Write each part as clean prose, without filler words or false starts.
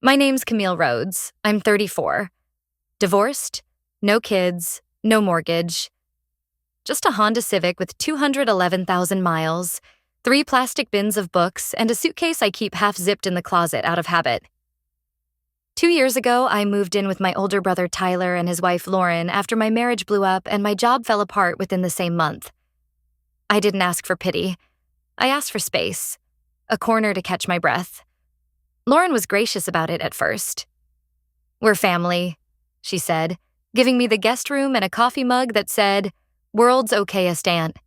My name's Camille Rhodes. I'm 34. Divorced, no kids, no mortgage. Just a Honda Civic with 211,000 miles, 3 plastic bins of books, and a suitcase I keep half-zipped in the closet out of habit. 2 years ago, I moved in with my older brother Tyler and his wife Lauren after my marriage blew up and my job fell apart within the same month. I didn't ask for pity. I asked for space, a corner to catch my breath. Lauren was gracious about it at first. "We're family," she said, giving me the guest room and a coffee mug that said, "World's okayest aunt."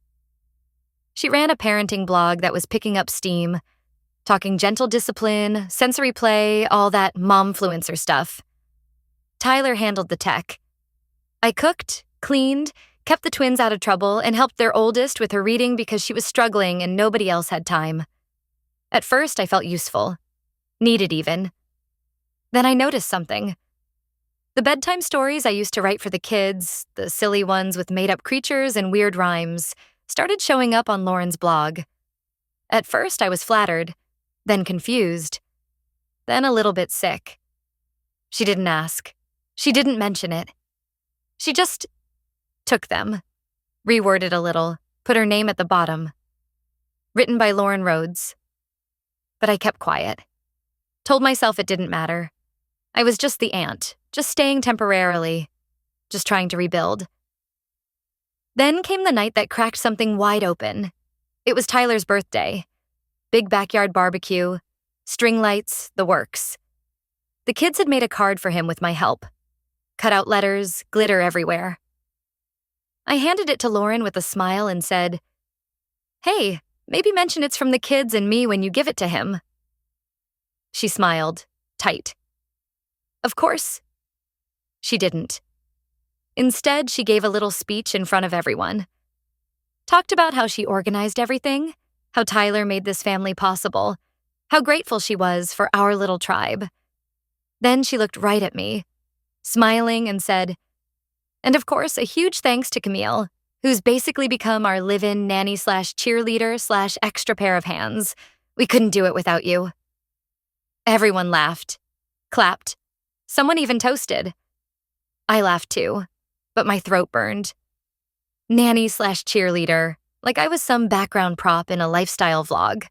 She ran a parenting blog that was picking up steam, talking gentle discipline, sensory play, all that momfluencer stuff. Tyler handled the tech. I cooked, cleaned, kept the twins out of trouble, and helped their oldest with her reading because she was struggling and nobody else had time. At first, I felt useful. Needed even. Then I noticed something. The bedtime stories I used to write for the kids, the silly ones with made-up creatures and weird rhymes, started showing up on Lauren's blog. At first, I was flattered, then confused, then a little bit sick. She didn't ask. She didn't mention it. She just took them, reworded a little, put her name at the bottom. Written by Lauren Rhodes. But I kept quiet. Told myself it didn't matter. I was just the aunt, just staying temporarily, just trying to rebuild. Then came the night that cracked something wide open. It was Tyler's birthday. Big backyard barbecue, string lights, the works. The kids had made a card for him with my help. Cut out letters, glitter everywhere. I handed it to Lauren with a smile and said, "Hey, maybe mention it's from the kids and me when you give it to him." She smiled, tight. Of course. She didn't. Instead, she gave a little speech in front of everyone. Talked about how she organized everything, how Tyler made this family possible, how grateful she was for our little tribe. Then she looked right at me, smiling, and said, "And of course, a huge thanks to Camille, who's basically become our live-in nanny/cheerleader/extra pair of hands. We couldn't do it without you." Everyone laughed, clapped. Someone even toasted. I laughed too, but my throat burned. Nanny/cheerleader, like I was some background prop in a lifestyle vlog.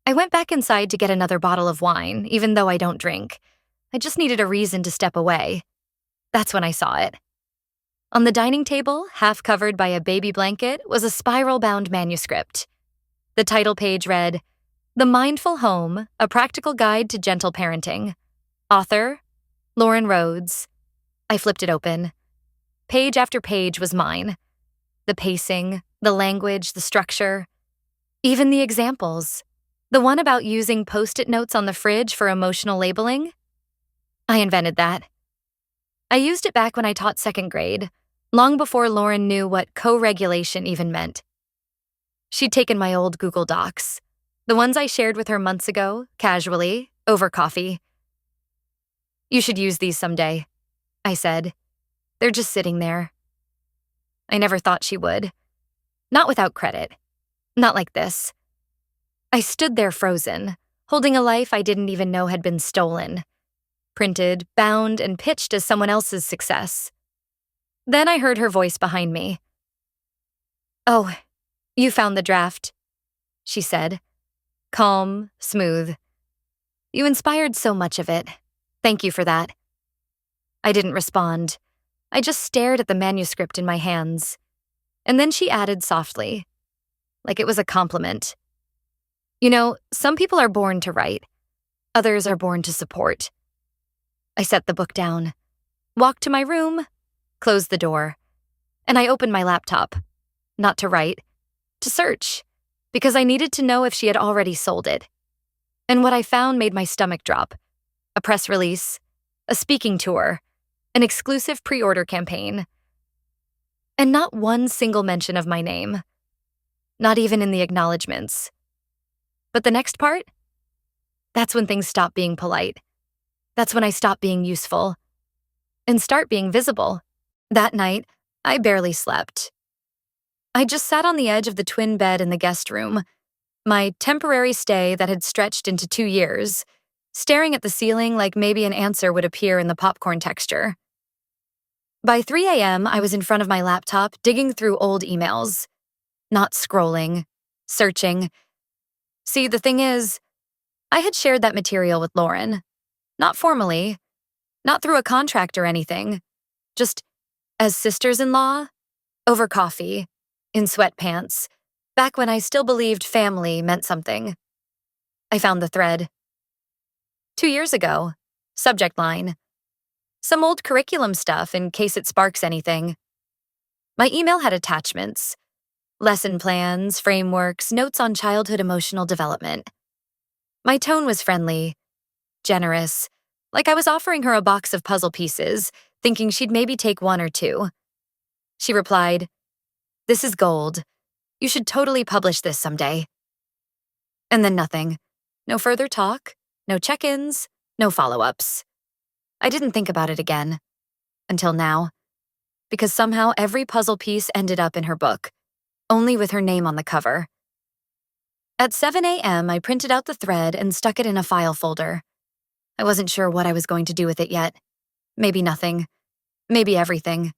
I went back inside to get another bottle of wine, even though I don't drink. I just needed a reason to step away. That's when I saw it. On the dining table, half covered by a baby blanket, was a spiral-bound manuscript. The title page read, "The Mindful Home, A Practical Guide to Gentle Parenting." Author, Lauren Rhodes. I flipped it open. Page after page was mine. The pacing, the language, the structure. Even the examples. The one about using Post-it notes on the fridge for emotional labeling? I invented that. I used it back when I taught second grade, long before Lauren knew what co-regulation even meant. She'd taken my old Google Docs, the ones I shared with her months ago, casually, over coffee. "You should use these someday," I said. "They're just sitting there." I never thought she would. Not without credit. Not like this. I stood there frozen, holding a life I didn't even know had been stolen. Printed, bound, and pitched as someone else's success. Then I heard her voice behind me. "Oh, you found the draft," she said. Calm, smooth. "You inspired so much of it. Thank you for that." I didn't respond. I just stared at the manuscript in my hands. And then she added softly, like it was a compliment. "You know, some people are born to write. Others are born to support." I set the book down, walked to my room, closed the door, and I opened my laptop. Not to write, to search, because I needed to know if she had already sold it. And what I found made my stomach drop. A press release, a speaking tour, an exclusive pre-order campaign. And not one single mention of my name. Not even in the acknowledgments. But the next part? That's when things stop being polite. That's when I stop being useful. And start being visible. That night, I barely slept. I just sat on the edge of the twin bed in the guest room, my temporary stay that had stretched into 2 years, staring at the ceiling like maybe an answer would appear in the popcorn texture. By 3 a.m., I was in front of my laptop digging through old emails. Not scrolling, searching. See, the thing is, I had shared that material with Lauren. Not formally, not through a contract or anything. Just as sisters-in-law, over coffee, in sweatpants, back when I still believed family meant something. I found the thread. 2 years ago. Subject line. Some old curriculum stuff in case it sparks anything. My email had attachments. Lesson plans, frameworks, notes on childhood emotional development. My tone was friendly, generous, like I was offering her a box of puzzle pieces, thinking she'd maybe take one or two. She replied, "This is gold. You should totally publish this someday." And then nothing. No further talk, no check-ins, no follow-ups. I didn't think about it again. Until now. Because somehow every puzzle piece ended up in her book, only with her name on the cover. At 7 a.m., I printed out the thread and stuck it in a file folder. I wasn't sure what I was going to do with it yet. Maybe nothing. Maybe everything.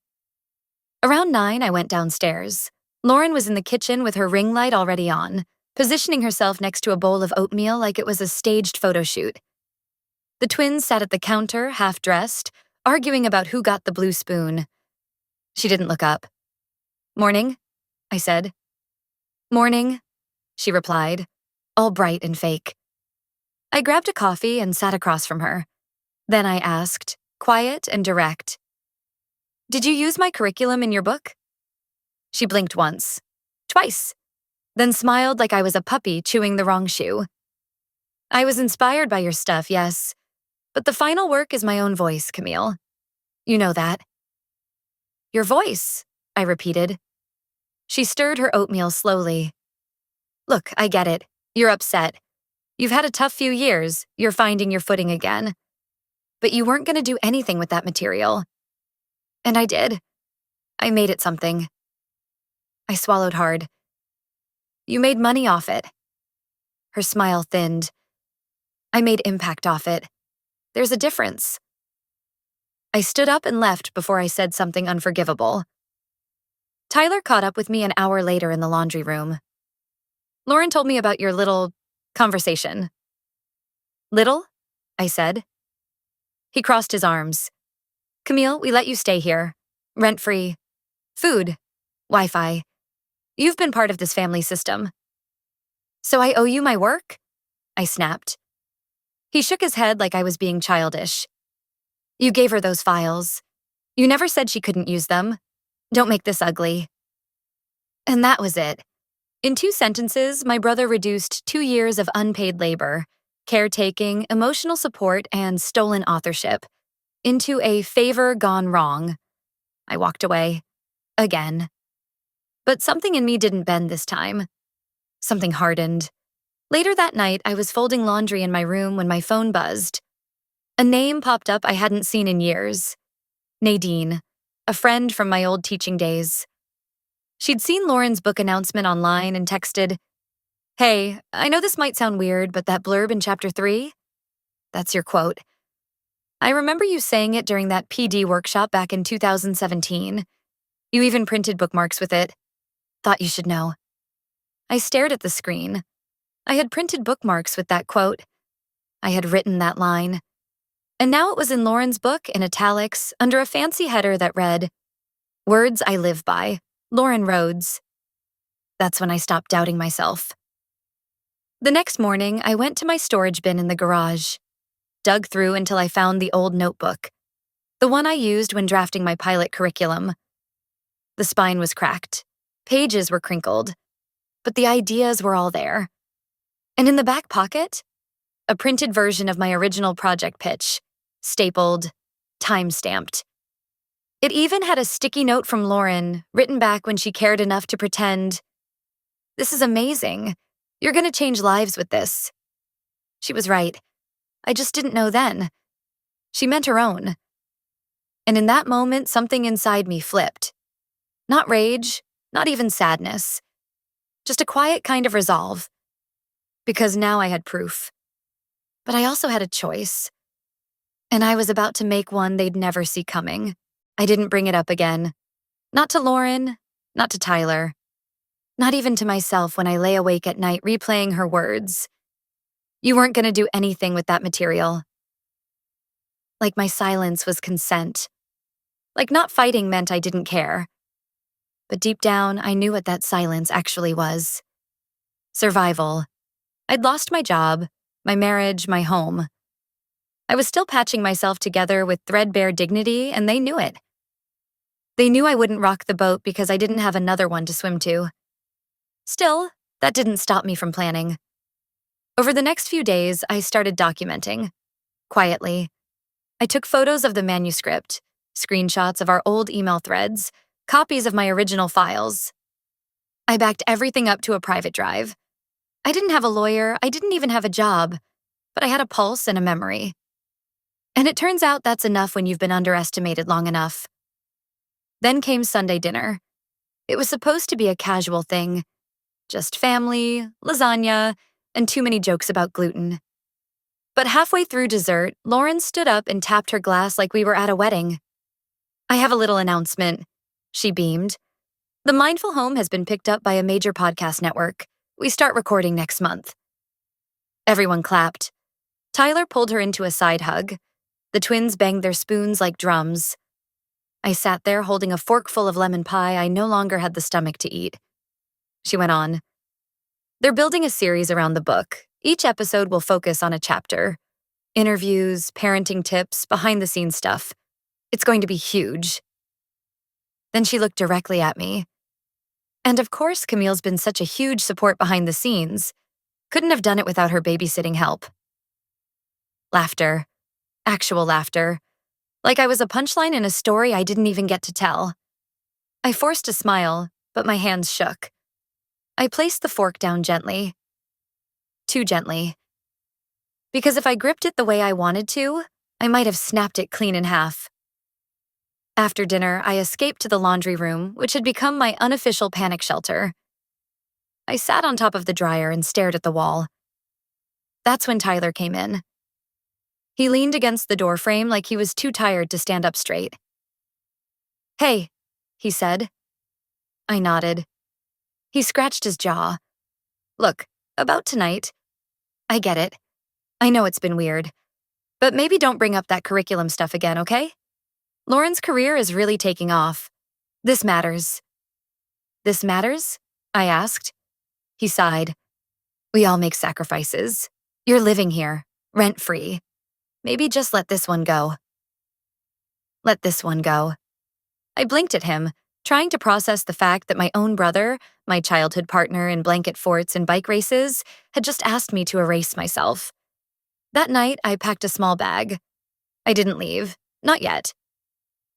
Around 9, I went downstairs. Lauren was in the kitchen with her ring light already on, positioning herself next to a bowl of oatmeal like it was a staged photo shoot. The twins sat at the counter, half-dressed, arguing about who got the blue spoon. She didn't look up. "Morning," I said. "Morning," she replied, all bright and fake. I grabbed a coffee and sat across from her. Then I asked, quiet and direct, "Did you use my curriculum in your book?" She blinked once, twice, then smiled like I was a puppy chewing the wrong shoe. "I was inspired by your stuff, yes, but the final work is my own voice, Camille. You know that." "Your voice," I repeated. She stirred her oatmeal slowly. "Look, I get it. You're upset. You've had a tough few years. You're finding your footing again. But you weren't going to do anything with that material." And I did. I made it something. I swallowed hard. "You made money off it." Her smile thinned. "I made impact off it. There's a difference." I stood up and left before I said something unforgivable. Tyler caught up with me an hour later in the laundry room. "Lauren told me about your little conversation." "Little?" I said. He crossed his arms. "Camille, we let you stay here. Rent-free. Food. Wi-Fi. You've been part of this family system." "So I owe you my work?" I snapped. He shook his head like I was being childish. "You gave her those files. You never said she couldn't use them. Don't make this ugly." And that was it. In 2 sentences, my brother reduced 2 years of unpaid labor, caretaking, emotional support, and stolen authorship into a favor gone wrong. I walked away. Again. But something in me didn't bend this time. Something hardened. Later that night, I was folding laundry in my room when my phone buzzed. A name popped up I hadn't seen in years. Nadine, a friend from my old teaching days. She'd seen Lauren's book announcement online and texted, "Hey, I know this might sound weird, but that blurb in chapter 3? That's your quote. I remember you saying it during that PD workshop back in 2017. You even printed bookmarks with it. Thought you should know." I stared at the screen. I had printed bookmarks with that quote. I had written that line. And now it was in Lauren's book in italics under a fancy header that read, "Words I Live By, Lauren Rhodes." That's when I stopped doubting myself. The next morning, I went to my storage bin in the garage, dug through until I found the old notebook, the one I used when drafting my pilot curriculum. The spine was cracked, pages were crinkled, but the ideas were all there. And in the back pocket, a printed version of my original project pitch, stapled, time-stamped. It even had a sticky note from Lauren, written back when she cared enough to pretend, "This is amazing. You're going to change lives with this." She was right. I just didn't know then. She meant her own. And in that moment, something inside me flipped. Not rage, not even sadness. Just a quiet kind of resolve. Because now I had proof. But I also had a choice, and I was about to make one they'd never see coming. I didn't bring it up again. Not to Lauren, not to Tyler, not even to myself when I lay awake at night replaying her words. You weren't going to do anything with that material. Like my silence was consent. Like not fighting meant I didn't care. But deep down, I knew what that silence actually was. Survival. I'd lost my job, my marriage, my home. I was still patching myself together with threadbare dignity, and they knew it. They knew I wouldn't rock the boat because I didn't have another one to swim to. Still, that didn't stop me from planning. Over the next few days, I started documenting. Quietly. I took photos of the manuscript, screenshots of our old email threads, copies of my original files. I backed everything up to a private drive. I didn't have a lawyer, I didn't even have a job, but I had a pulse and a memory. And it turns out that's enough when you've been underestimated long enough. Then came Sunday dinner. It was supposed to be a casual thing. Just family, lasagna, and too many jokes about gluten. But halfway through dessert, Lauren stood up and tapped her glass like we were at a wedding. I have a little announcement. She beamed. The Mindful Home has been picked up by a major podcast network. We start recording next month. Everyone clapped. Tyler pulled her into a side hug. The twins banged their spoons like drums. I sat there holding a fork full of lemon pie I no longer had the stomach to eat. She went on. They're building a series around the book. Each episode will focus on a chapter. Interviews, parenting tips, behind-the-scenes stuff. It's going to be huge. Then she looked directly at me. And of course, Camille's been such a huge support behind the scenes. Couldn't have done it without her babysitting help. Laughter. Actual laughter. Like I was a punchline in a story I didn't even get to tell. I forced a smile, but my hands shook. I placed the fork down gently. Too gently. Because if I gripped it the way I wanted to, I might have snapped it clean in half. After dinner, I escaped to the laundry room, which had become my unofficial panic shelter. I sat on top of the dryer and stared at the wall. That's when Tyler came in. He leaned against the doorframe like he was too tired to stand up straight. "Hey," he said. I nodded. He scratched his jaw. "Look, about tonight. I get it. I know it's been weird. But maybe don't bring up that curriculum stuff again, okay? Lauren's career is really taking off. This matters." "This matters?" I asked. He sighed. "We all make sacrifices. You're living here, rent-free. Maybe just let this one go." Let this one go. I blinked at him, trying to process the fact that my own brother, my childhood partner in blanket forts and bike races, had just asked me to erase myself. That night, I packed a small bag. I didn't leave, not yet.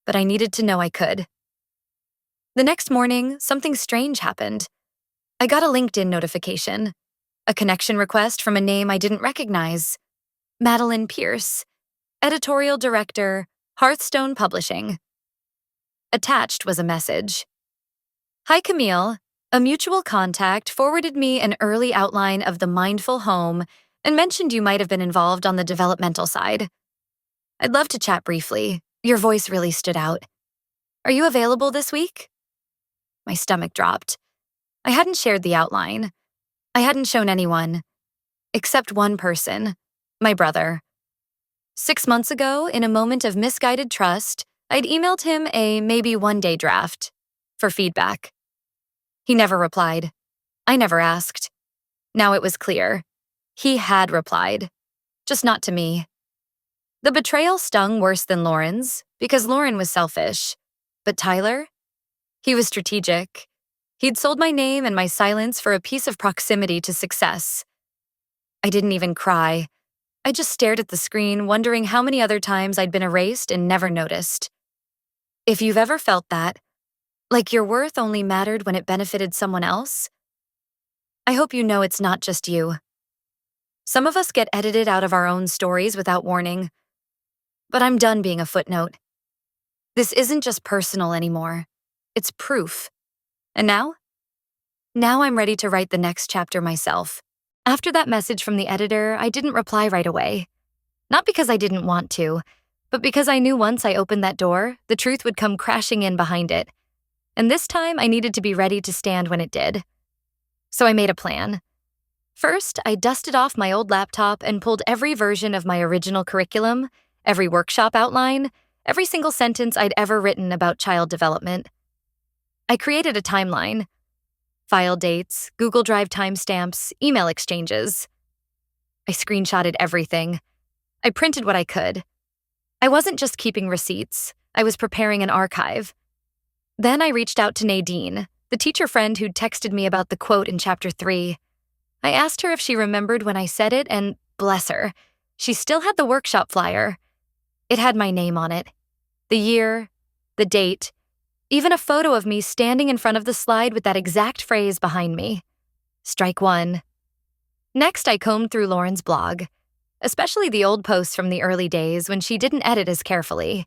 But I needed to know I could. The next morning, something strange happened. I got a LinkedIn notification, a connection request from a name I didn't recognize. Madeline Pierce, editorial director, Hearthstone Publishing. Attached was a message. "Hi, Camille. A mutual contact forwarded me an early outline of the Mindful Home and mentioned you might have been involved on the developmental side. I'd love to chat briefly. Your voice really stood out. Are you available this week?" My stomach dropped. I hadn't shared the outline. I hadn't shown anyone. Except one person. My brother. 6 months ago, in a moment of misguided trust, I'd emailed him a maybe one-day draft for feedback. He never replied. I never asked. Now it was clear. He had replied. Just not to me. The betrayal stung worse than Lauren's, because Lauren was selfish. But Tyler? He was strategic. He'd sold my name and my silence for a piece of proximity to success. I didn't even cry. I just stared at the screen, wondering how many other times I'd been erased and never noticed. If you've ever felt that, like your worth only mattered when it benefited someone else, I hope you know it's not just you. Some of us get edited out of our own stories without warning. But I'm done being a footnote. This isn't just personal anymore. It's proof. And now? Now I'm ready to write the next chapter myself. After that message from the editor, I didn't reply right away. Not because I didn't want to, but because I knew once I opened that door, the truth would come crashing in behind it. And this time, I needed to be ready to stand when it did. So I made a plan. First, I dusted off my old laptop and pulled every version of my original curriculum, every workshop outline, every single sentence I'd ever written about child development. I created a timeline. File dates, Google Drive timestamps, email exchanges. I screenshotted everything. I printed what I could. I wasn't just keeping receipts. I was preparing an archive. Then I reached out to Nadine, the teacher friend who'd texted me about the quote in Chapter 3. I asked her if she remembered when I said it, and bless her, she still had the workshop flyer. It had my name on it. The year, the date, even a photo of me standing in front of the slide with that exact phrase behind me. Strike one. Next, I combed through Lauren's blog, especially the old posts from the early days when she didn't edit as carefully.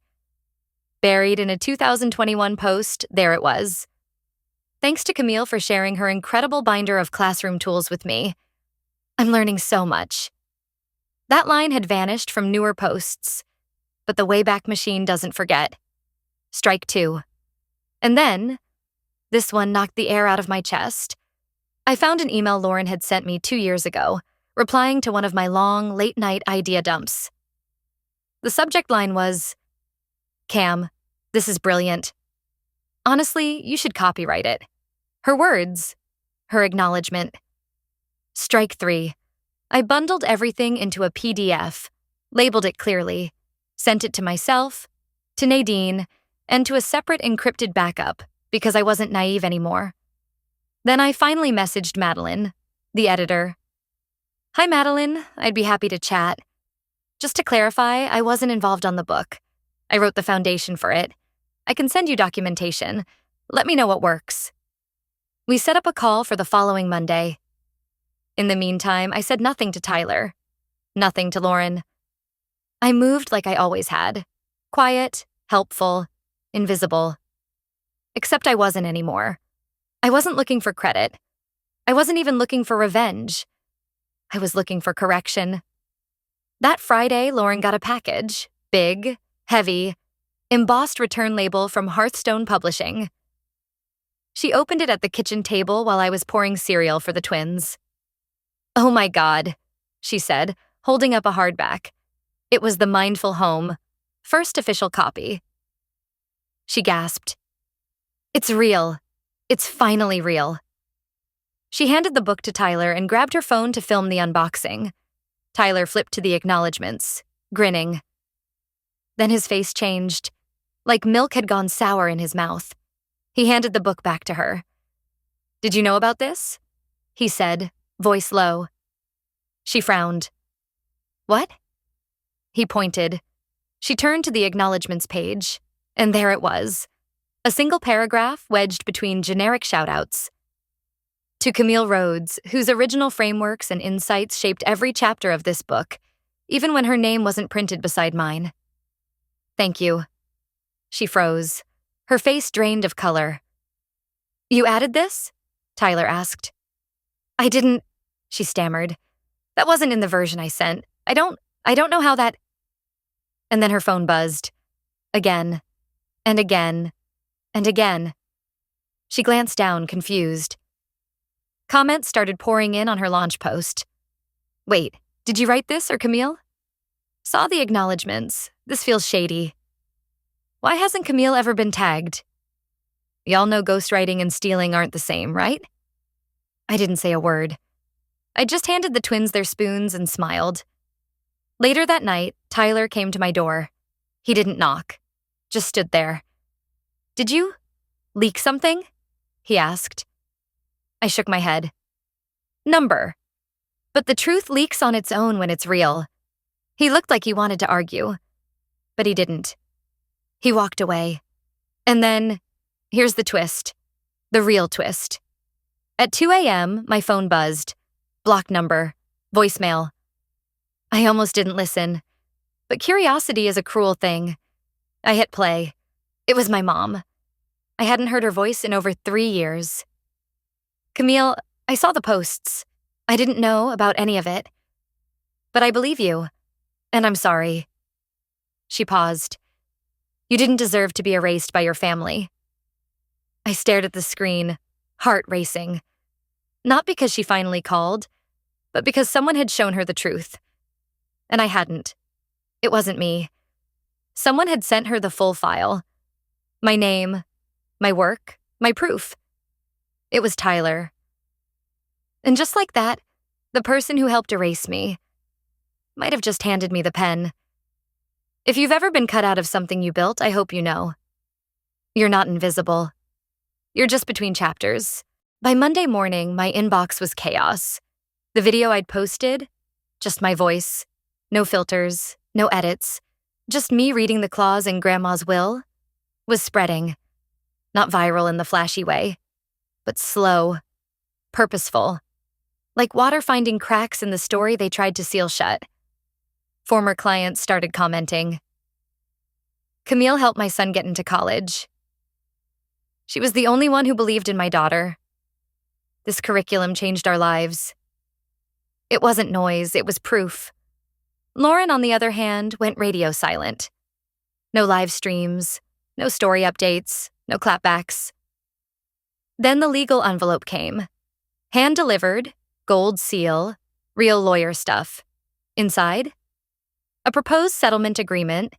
Buried in a 2021 post, there it was. Thanks to Camille for sharing her incredible binder of classroom tools with me. I'm learning so much. That line had vanished from newer posts, but the Wayback Machine doesn't forget. Strike two. And then, this one knocked the air out of my chest. I found an email Lauren had sent me 2 years ago, replying to one of my long, late-night idea dumps. The subject line was, "Cam, this is brilliant. Honestly, you should copyright it." Her words, her acknowledgement. Strike three. I bundled everything into a PDF, labeled it clearly, sent it to myself, to Nadine, and to a separate encrypted backup because I wasn't naive anymore. Then I finally messaged Madeline, the editor. "Hi, Madeline. I'd be happy to chat. Just to clarify, I wasn't involved on the book. I wrote the foundation for it. I can send you documentation. Let me know what works." We set up a call for the following Monday. In the meantime, I said nothing to Tyler. Nothing to Lauren. I moved like I always had. Quiet, helpful, invisible. Except I wasn't anymore. I wasn't looking for credit. I wasn't even looking for revenge. I was looking for correction. That Friday, Lauren got a package. Big, heavy, embossed return label from Hearthstone Publishing. She opened it at the kitchen table while I was pouring cereal for the twins. "Oh my God," she said, holding up a hardback. It was The Mindful Home, first official copy. She gasped. "It's real. It's finally real." She handed the book to Tyler and grabbed her phone to film the unboxing. Tyler flipped to the acknowledgements, grinning. Then his face changed, like milk had gone sour in his mouth. He handed the book back to her. "Did you know about this?" he said, voice low. She frowned. "What?" He pointed. She turned to the acknowledgements page, and there it was, a single paragraph wedged between generic shoutouts. To Camille Rhodes, whose original frameworks and insights shaped every chapter of this book, even when her name wasn't printed beside mine. "Thank you." She froze, her face drained of color. "You added this?" Tyler asked. "I didn't," she stammered. "That wasn't in the version I sent. I don't know how that—" And then her phone buzzed. Again, and again, and again. She glanced down, confused. Comments started pouring in on her launch post. "Wait, did you write this or Camille? Saw the acknowledgements. This feels shady. Why hasn't Camille ever been tagged? Y'all know ghostwriting and stealing aren't the same, right?" I didn't say a word. I just handed the twins their spoons and smiled. Later that night, Tyler came to my door. He didn't knock, just stood there. "Did you leak something?" he asked. I shook my head. "Number. But the truth leaks on its own when it's real." He looked like he wanted to argue, but he didn't. He walked away. And then, here's the twist. The real twist. At 2 a.m., my phone buzzed. Block number. Voicemail. I almost didn't listen. But curiosity is a cruel thing. I hit play. It was my mom. I hadn't heard her voice in over 3 years. "Camille, I saw the posts. I didn't know about any of it. But I believe you, and I'm sorry." She paused. "You didn't deserve to be erased by your family." I stared at the screen, heart racing. Not because she finally called, but because someone had shown her the truth. And I hadn't. It wasn't me. Someone had sent her the full file. My name, my work, my proof. It was Tyler. And just like that, the person who helped erase me might have just handed me the pen. If you've ever been cut out of something you built, I hope you know. You're not invisible. You're just between chapters. By Monday morning, my inbox was chaos. The video I'd posted, just my voice, no filters, no edits, just me reading the clause in Grandma's will, was spreading. Not viral in the flashy way, but slow, purposeful, like water finding cracks in the story they tried to seal shut. Former clients started commenting. Camille helped my son get into college. She was the only one who believed in my daughter. This curriculum changed our lives. It wasn't noise, it was proof. Lauren, on the other hand, went radio silent. No live streams, no story updates, no clapbacks. Then the legal envelope came. Hand-delivered, gold seal, real lawyer stuff. Inside, a proposed settlement agreement,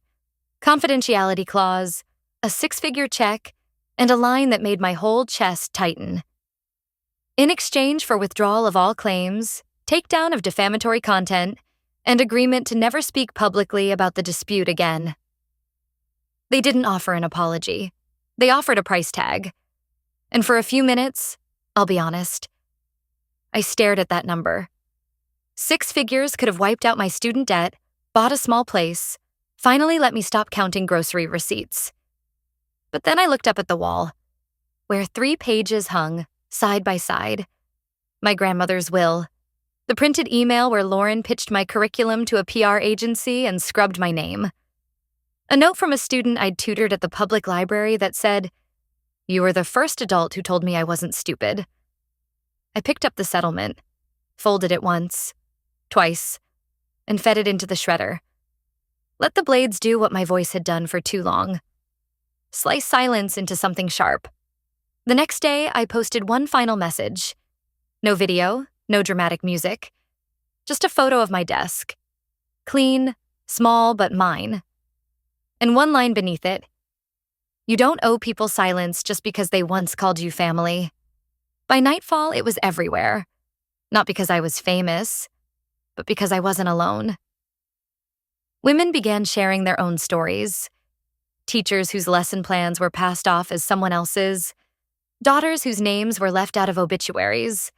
confidentiality clause, a 6-figure check, and a line that made my whole chest tighten. In exchange for withdrawal of all claims, takedown of defamatory content, and agreement to never speak publicly about the dispute again. They didn't offer an apology. They offered a price tag. And for a few minutes, I'll be honest, I stared at that number. 6 figures could have wiped out my student debt, bought a small place, finally let me stop counting grocery receipts. But then I looked up at the wall, where 3 pages hung, side by side. My grandmother's will, the printed email where Lauren pitched my curriculum to a PR agency and scrubbed my name. A note from a student I'd tutored at the public library that said, "You were the first adult who told me I wasn't stupid." I picked up the settlement, folded it once, twice, and fed it into the shredder. Let the blades do what my voice had done for too long. Slice silence into something sharp. The next day, I posted one final message. No video, no dramatic music. Just a photo of my desk. Clean, small, but mine. And one line beneath it. You don't owe people silence just because they once called you family. By nightfall, it was everywhere. Not because I was famous, but because I wasn't alone. Women began sharing their own stories. Teachers whose lesson plans were passed off as someone else's. Daughters whose names were left out of obituaries.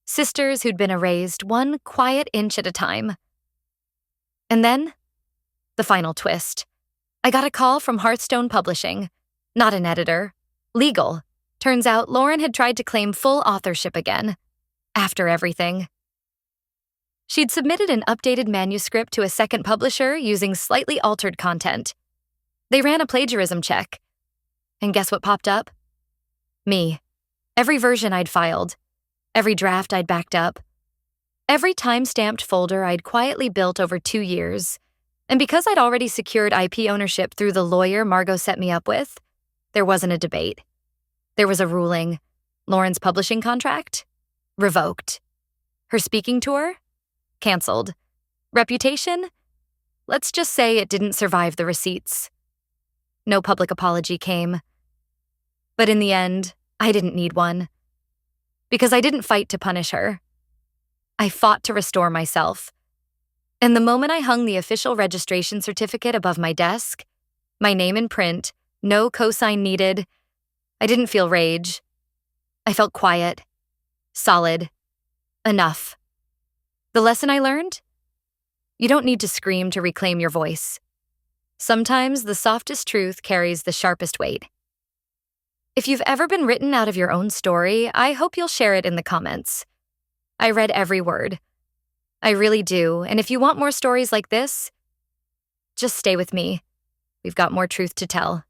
Sisters who'd been erased 1 quiet inch at a time. And then, the final twist. I got a call from Hearthstone Publishing. Not an editor. Legal. Turns out Lauren had tried to claim full authorship again. After everything. She'd submitted an updated manuscript to a second publisher using slightly altered content. They ran a plagiarism check. And guess what popped up? Me. Every version I'd filed. Every draft I'd backed up. Every time-stamped folder I'd quietly built over 2 years. And because I'd already secured IP ownership through the lawyer Margot set me up with, there wasn't a debate. There was a ruling. Lauren's publishing contract? Revoked. Her speaking tour? Canceled. Reputation? Let's just say it didn't survive the receipts. No public apology came. But in the end, I didn't need one. Because I didn't fight to punish her. I fought to restore myself. And the moment I hung the official registration certificate above my desk, my name in print, no cosign needed, I didn't feel rage. I felt quiet, solid, enough. The lesson I learned? You don't need to scream to reclaim your voice. Sometimes the softest truth carries the sharpest weight. If you've ever been written out of your own story, I hope you'll share it in the comments. I read every word. I really do, and if you want more stories like this, just stay with me. We've got more truth to tell.